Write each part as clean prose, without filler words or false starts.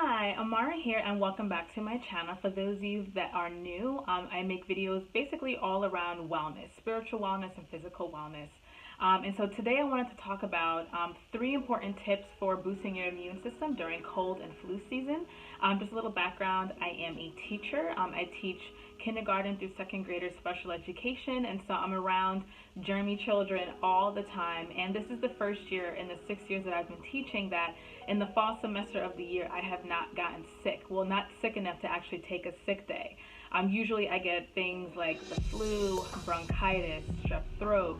Hi, Amara here, and welcome back to my channel. For those of you that are new, I make videos basically all around wellness, spiritual wellness and physical wellness. And so today I wanted to talk about three important tips for boosting your immune system during cold and flu season. Just a little background, I am a teacher. I teach kindergarten through second graders special education, and so I'm around germy children all the time. And this is the first year in the 6 years that I've been teaching that in the fall semester of the year I have not gotten sick. Well, not sick enough to actually take a sick day. Usually I get things like the flu, bronchitis, strep throat,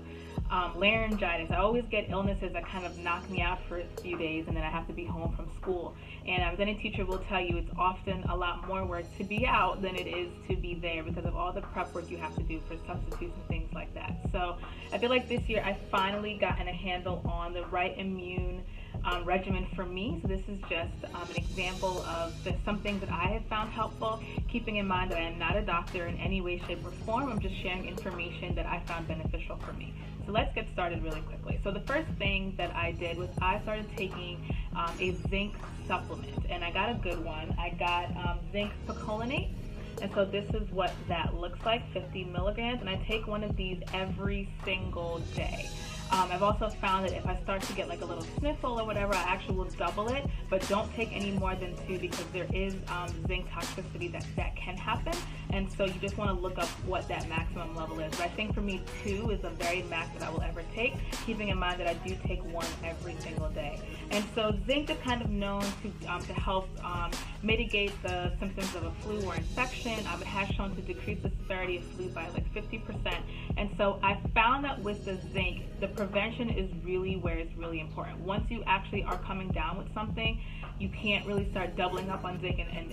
laryngitis. I always get illnesses that kind of knock me out for a few days, and then I have to be home from school. And as any teacher will tell you, it's often a lot more work to be out than it is to be there because of all the prep work you have to do for substitutes and things like that. So I feel like this year I finally gotten a handle on the right immune regimen for me. So this is just an example of some things that I have found helpful, keeping in mind that I am not a doctor in any way, shape, or form. I'm just sharing information that I found beneficial for me. So let's get started really quickly. So the first thing that I did was I started taking a zinc supplement, and I got a good one. I got zinc picolinate. And so this is what that looks like, 50 milligrams, and I take one of these every single day. I've also found that if I start to get like a little sniffle or whatever, I actually will double it, but don't take any more than 2 because there is zinc toxicity that can happen. And so you just want to look up what that maximum level is. But I think for me 2 is the very max that I will ever take, keeping in mind that I do take 1 every single day. And so zinc is kind of known to help mitigate the symptoms of a flu or infection. It has shown to decrease the severity of flu by like 50%. And so I found that with the zinc, the prevention is really where it's really important. Once you actually are coming down with something, you can't really start doubling up on zinc and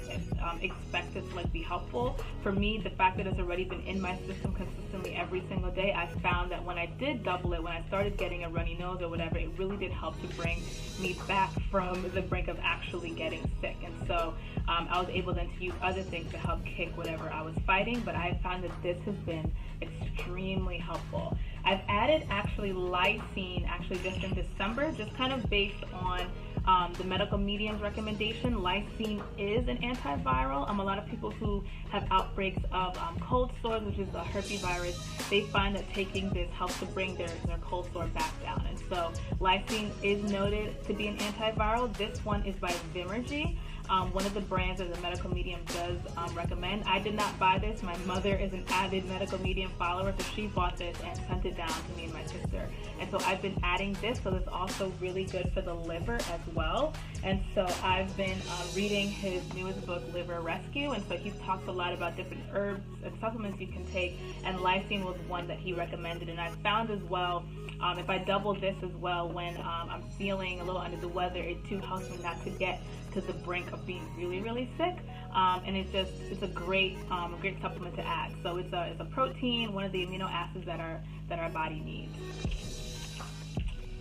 expect it to like be helpful. For me, the fact that it's already been in my system consistently every single day, I found that when I did double it, when I started getting a runny nose or whatever, it really did help to bring me back from the brink of actually getting sick. And so I was able then to use other things to help kick whatever I was fighting, but I found that this has been extremely helpful. I've added actually lysine just in December, just kind of based on the medical medium's recommendation. Lysine is an antiviral. A lot of people who have outbreaks of cold sores, which is the herpesvirus, they find that taking this helps to bring their cold sore back down. And so lysine is noted to be an antiviral. This one is by Vimergy. One of the brands that the medical medium does recommend. I did not buy this. My mother is an avid medical medium follower, so she bought this and sent it down to me and my sister. And so I've been adding this, so it's also really good for the liver as well. And so I've been reading his newest book, Liver Rescue, and so he talks a lot about different herbs and supplements you can take, and lysine was one that he recommended. And I found as well, if I double this as well when I'm feeling a little under the weather, it too helps me not to get to the brink of being really, really sick. And it's a great supplement to add. So it's a protein, one of the amino acids that our body needs.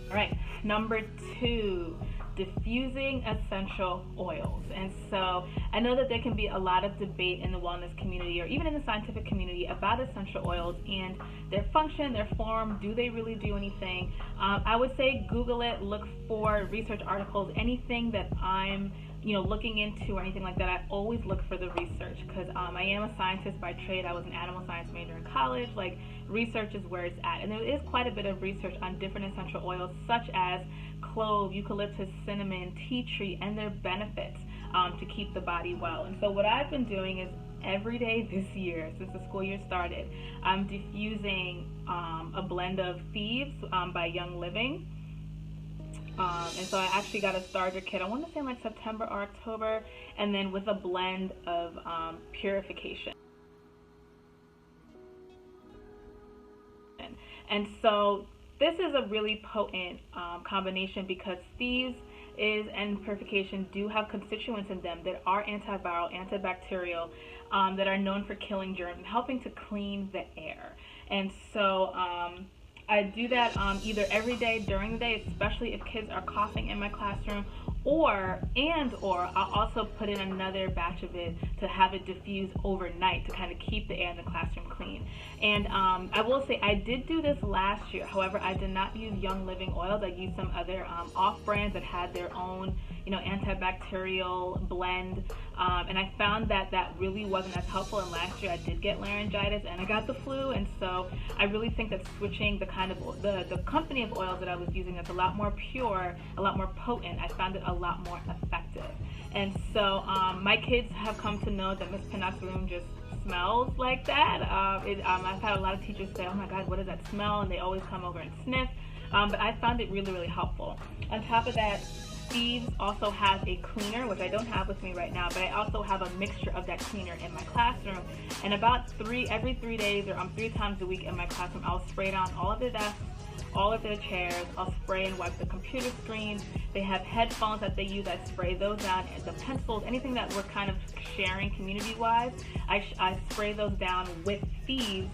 All right, number 2, diffusing essential oils. And so I know that there can be a lot of debate in the wellness community or even in the scientific community about essential oils and their function, their form. Do they really do anything? I would say Google it, look for research articles, anything that I'm looking into or anything like that. I always look for the research because I am a scientist by trade. I was an animal science major in college. Like, research is where it's at, and there is quite a bit of research on different essential oils such as clove, eucalyptus, cinnamon, tea tree, and their benefits to keep the body well. And so what I've been doing is every day this year, since the school year started, I'm diffusing a blend of Thieves by Young Living. And so I actually got a starter kit, I want to say in like September or October, and then with a blend of Purification. And so this is a really potent combination because Thieves and Purification do have constituents in them that are antiviral, antibacterial, that are known for killing germs and helping to clean the air. And so I do that either every day during the day, especially if kids are coughing in my classroom, or I'll also put in another batch of it to have it diffuse overnight to kind of keep the air in the classroom clean. And I will say I did do this last year. However, I did not use Young Living oils. I used some other off brands that had their own, you know, antibacterial blend, and I found that that really wasn't as helpful. And last year I did get laryngitis and I got the flu, and so I really think that switching the kind of the company of oils that I was using that's a lot more pure, a lot more potent, I found it a lot more effective. And so my kids have come to know that Miss Pinnock's room just smells like that. I've had a lot of teachers say, oh my God, what is that smell? And they always come over and sniff. But I found it really, really helpful. On top of that, Steve's also has a cleaner, which I don't have with me right now, but I also have a mixture of that cleaner in my classroom. And about every 3 days or 3 times a week in my classroom, I'll spray it on all of their desks, all of their chairs. I'll spray and wipe the computer screens. They have headphones that they use. I spray those down. And the pencils, anything that we're kind of sharing community-wise, I spray those down with Steve's,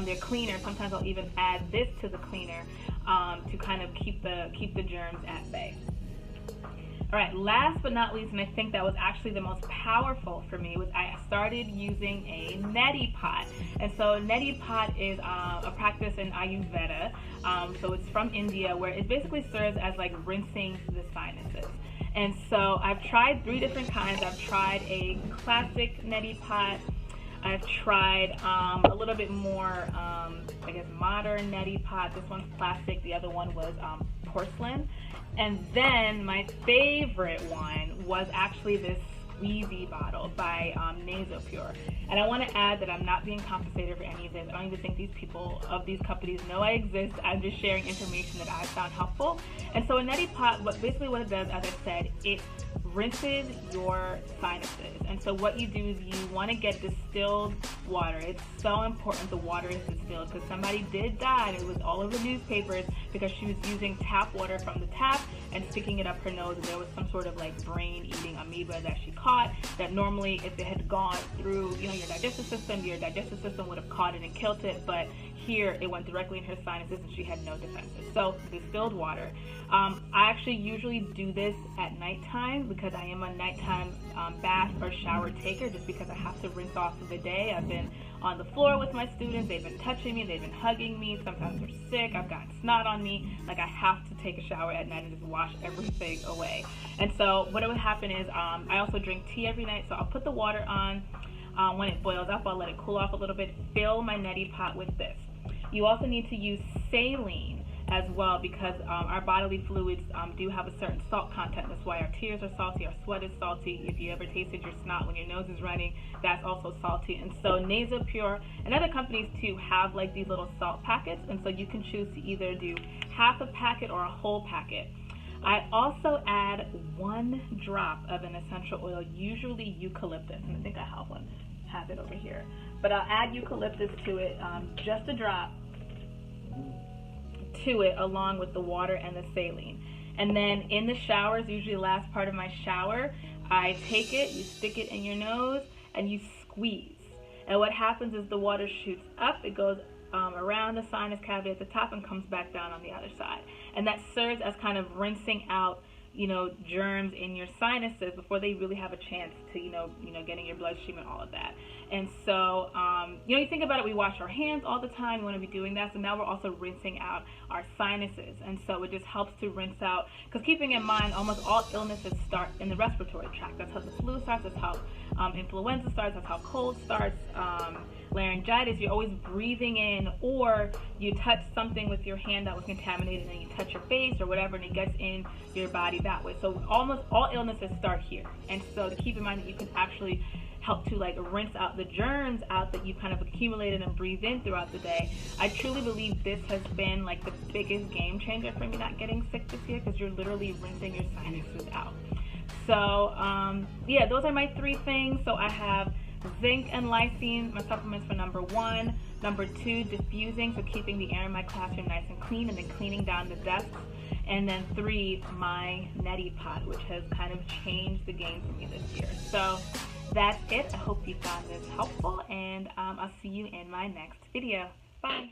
their cleaner. Sometimes I'll even add this to the cleaner to kind of keep the germs at bay. All right, last but not least, and I think that was actually the most powerful for me, was I started using a neti pot. And so neti pot is a practice in Ayurveda. So it's from India, where it basically serves as like rinsing the sinuses. And so I've tried 3 different kinds. I've tried a classic neti pot. I've tried a little bit more, I guess, modern neti pot. This one's plastic. The other one was porcelain. And then my favorite one was actually this squeezy bottle by NasoPure. And I want to add that I'm not being compensated for any of this. I don't even think these people of these companies know I exist. I'm just sharing information that I found helpful. And so a neti pot, basically what it does, as I said, it rinses your sinuses. And so what you do is you want to get distilled water. It's so important the water is distilled, because somebody did die, and it was all over newspapers because she was using tap water from the tap and sticking it up her nose, and there was some sort of like brain-eating amoeba that she caught, that normally if it had gone through, you know, your digestive system would have caught it and killed it, but here it went directly in her sinuses and she had no defenses. So distilled water. I actually usually do this at nighttime because I am a nighttime bath or shower taker, just because I have to rinse off of the day. I've been on the floor with my students, they've been touching me, they've been hugging me, sometimes they're sick, I've gotten snot on me, like I have to take a shower at night and just wash everything away. And so what would happen is I also drink tea every night, so I'll put the water on. When it boils up, I'll let it cool off a little bit, fill my neti pot with this. You also need to use saline as well, because our bodily fluids do have a certain salt content. That's why our tears are salty, our sweat is salty. If you ever tasted your snot when your nose is running, that's also salty. And so NasoPure and other companies too have like these little salt packets, and so you can choose to either do half a packet or a whole packet. I also add 1 drop of an essential oil, usually eucalyptus, and I think I have it over here. But I'll add eucalyptus to it, just a drop to it, along with the water and the saline. And then in the showers, usually the last part of my shower, I take it, you stick it in your nose, and you squeeze. And what happens is the water shoots up, it goes around the sinus cavity at the top and comes back down on the other side. And that serves as kind of rinsing out, you know, germs in your sinuses before they really have a chance to, you know, getting your bloodstream and all of that. And so, you know, you think about it, we wash our hands all the time, we want to be doing that, so now we're also rinsing out our sinuses. And so it just helps to rinse out, because keeping in mind, almost all illnesses start in the respiratory tract. That's how the flu starts, that's how influenza starts, that's how cold starts. Laryngitis, you're always breathing in, or you touch something with your hand that was contaminated and you touch your face or whatever and it gets in your body that way. So almost all illnesses start here. And so to keep in mind that you can actually help to like rinse out the germs out that you've kind of accumulated and breathed in throughout the day. I truly believe this has been like the biggest game changer for me not getting sick this year, because you're literally rinsing your sinuses out. So yeah, those are my 3 things. So I have zinc and lysine, my supplements for number 1. Number 2, diffusing, so keeping the air in my classroom nice and clean, and then cleaning down the desks. And then 3, my neti pot, which has kind of changed the game for me this year. So that's it. I hope you found this helpful, and I'll see you in my next video. Bye.